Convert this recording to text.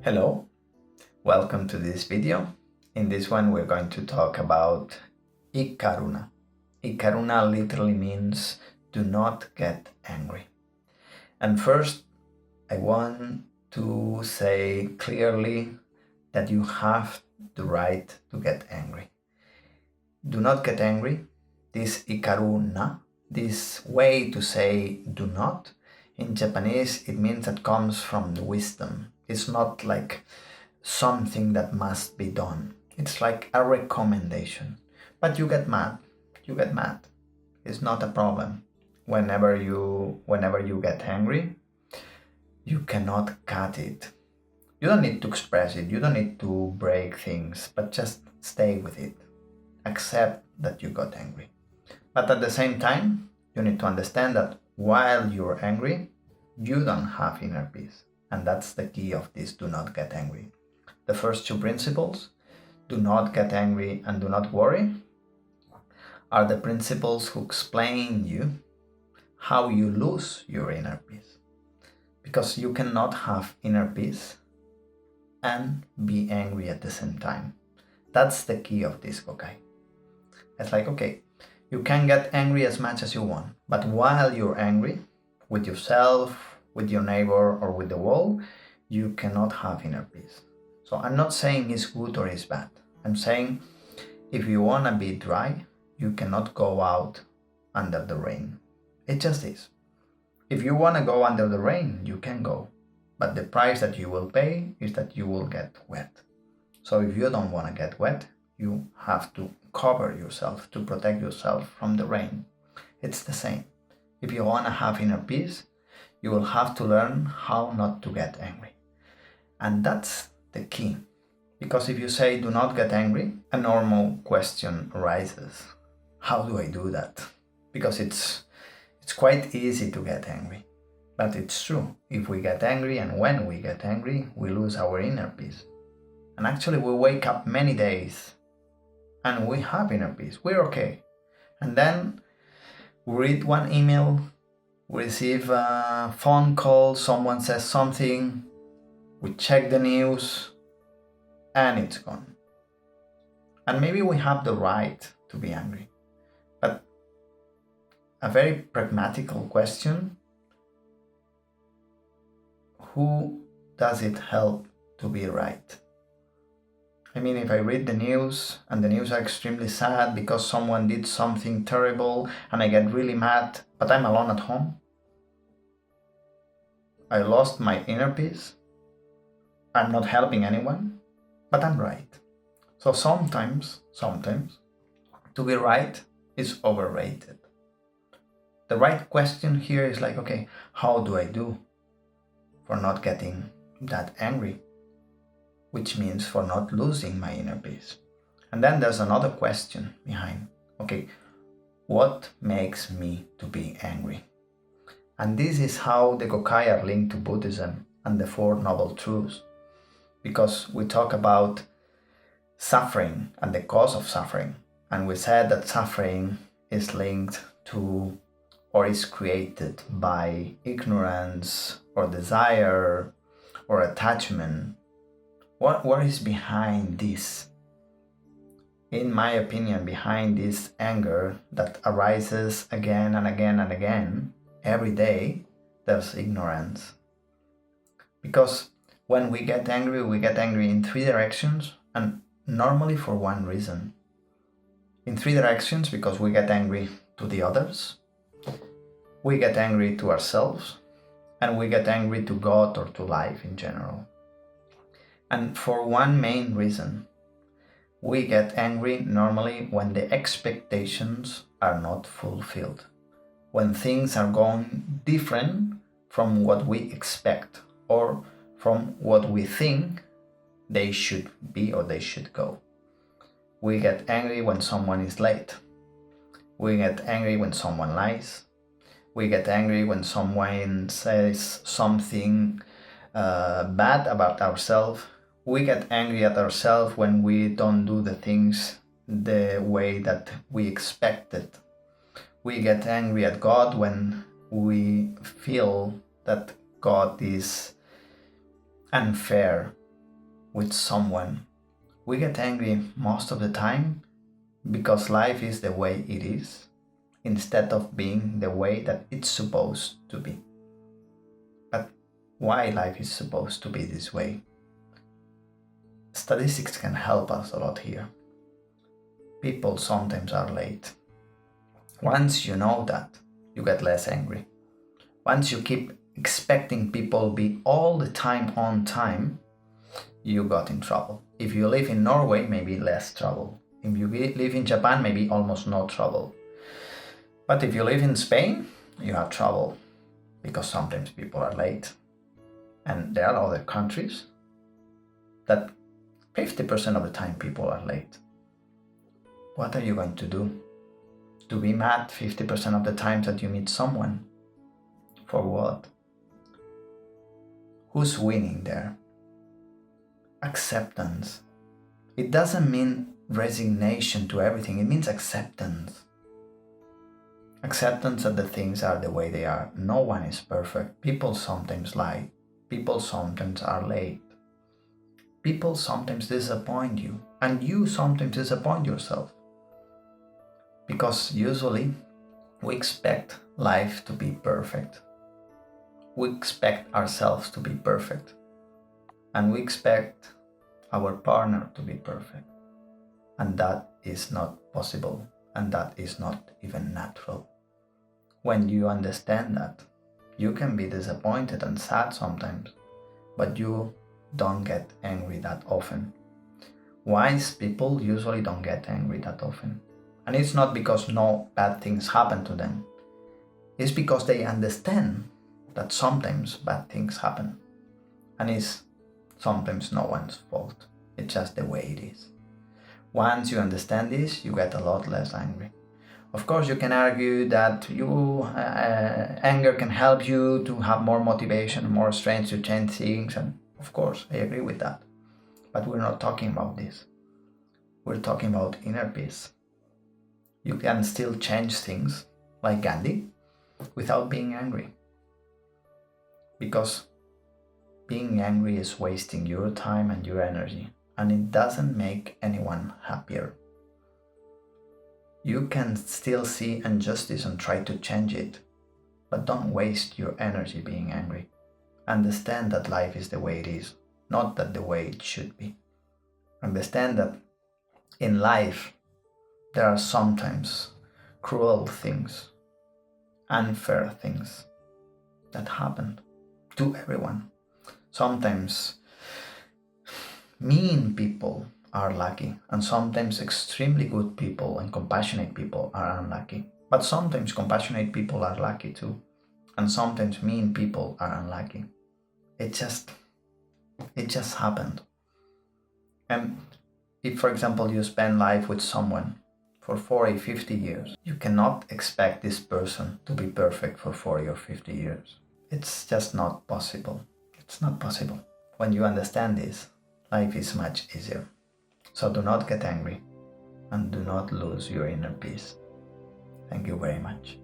Hello, welcome to this video. In this one we're going to talk about Ikaruna. Ikaruna literally means do not get angry. And first I want to say clearly that you have the right to get angry. Do not get angry. This Ikaruna, this way to say do not, in Japanese it means that comes from the wisdom. It's not like something that must be done. It's like a recommendation. But you get mad. It's not a problem. Whenever you get angry, you cannot cut it. You don't need to express it. You don't need to break things, but just stay with it. Accept that you got angry. But at the same time, you need to understand that while you're angry, you don't have inner peace. And that's the key of this do not get angry. The first two principles, do not get angry and do not worry, are the principles who explain you how you lose your inner peace. Because you cannot have inner peace and be angry at the same time. That's the key of this Gokai. It's like, okay, you can get angry as much as you want, but while you're angry with yourself, with your neighbor, or with the world, you cannot have inner peace. So I'm not saying it's good or it's bad. I'm saying if you want to be dry, you cannot go out under the rain. It just is. If you want to go under the rain, you can go. But the price that you will pay is that you will get wet. So if you don't want to get wet, you have to cover yourself to protect yourself from the rain. It's the same. If you want to have inner peace, you will have to learn how not to get angry. And that's the key. Because if you say do not get angry, a normal question arises. How do I do that? Because it's quite easy to get angry. But it's true. If we get angry and when we get angry, we lose our inner peace. And actually we wake up many days and we have inner peace. We're okay. And then we read one email, we receive a phone call, someone says something, we check the news, and it's gone. And maybe we have the right to be angry. But a very pragmatical question, who does it help to be right? I mean, if I read the news and the news are extremely sad because someone did something terrible and I get really mad, but I'm alone at home, I lost my inner peace, I'm not helping anyone, but I'm right. So sometimes, to be right is overrated. The right question here is like, okay, how do I do for not getting that angry? Which means for not losing my inner peace. And then there's another question behind. Okay, what makes me to be angry? And this is how the Gokai are linked to Buddhism and the Four Noble Truths. Because we talk about suffering and the cause of suffering. And we said that suffering is linked to or is created by ignorance or desire or attachment. What is behind this? In my opinion, behind this anger that arises again and again and again, every day, there's ignorance. Because when we get angry in three directions, and normally for one reason. In three directions, because we get angry to the others, we get angry to ourselves, and we get angry to God or to life in general. And for one main reason, we get angry normally when the expectations are not fulfilled, when things are going different from what we expect or from what we think they should be or they should go. We get angry when someone is late. We get angry when someone lies. We get angry when someone says something bad about ourselves. We get angry at ourselves when we don't do the things the way that we expected. We get angry at God when we feel that God is unfair with someone, we get angry most of the time because life is the way it is, instead of being the way that it's supposed to be. But why life is supposed to be this way? Statistics can help us a lot here. People sometimes are late. Once you know that, you get less angry. Once you keep expecting people be all the time on time, you got in trouble. If you live in Norway, maybe less trouble. If you live in Japan, maybe almost no trouble. But if you live in Spain, you have trouble because sometimes people are late. And there are other countries that 50% of the time people are late. What are you going to do? To be mad 50% of the times that you meet someone? For what? Who's winning there? Acceptance. It doesn't mean resignation to everything, it means acceptance. Acceptance that the things are the way they are. No one is perfect. People sometimes lie. People sometimes are late. People sometimes disappoint you, and you sometimes disappoint yourself. Because usually we expect life to be perfect. We expect ourselves to be perfect. And we expect our partner to be perfect. And that is not possible. And that is not even natural. When you understand that, you can be disappointed and sad sometimes, but you don't get angry that often. Wise people usually don't get angry that often. And it's not because no bad things happen to them. It's because they understand that sometimes bad things happen. And it's sometimes no one's fault. It's just the way it is. Once you understand this, you get a lot less angry. Of course, you can argue that anger can help you to have more motivation, more strength to change things. And of course, I agree with that. But we're not talking about this. We're talking about inner peace. You can still change things, like Gandhi, without being angry. Because being angry is wasting your time and your energy, and it doesn't make anyone happier. You can still see injustice and try to change it, but don't waste your energy being angry. Understand that life is the way it is, not that the way it should be. Understand that in life, there are sometimes cruel things, unfair things that happen to everyone. Sometimes mean people are lucky, and sometimes extremely good people and compassionate people are unlucky. But sometimes compassionate people are lucky too, and sometimes mean people are unlucky. It just happened. And if, for example, you spend life with someone for 40, 50 years, you cannot expect this person to be perfect for 40 or 50 years. It's just not possible. It's not possible. When you understand this, life is much easier. So do not get angry and do not lose your inner peace. Thank you very much.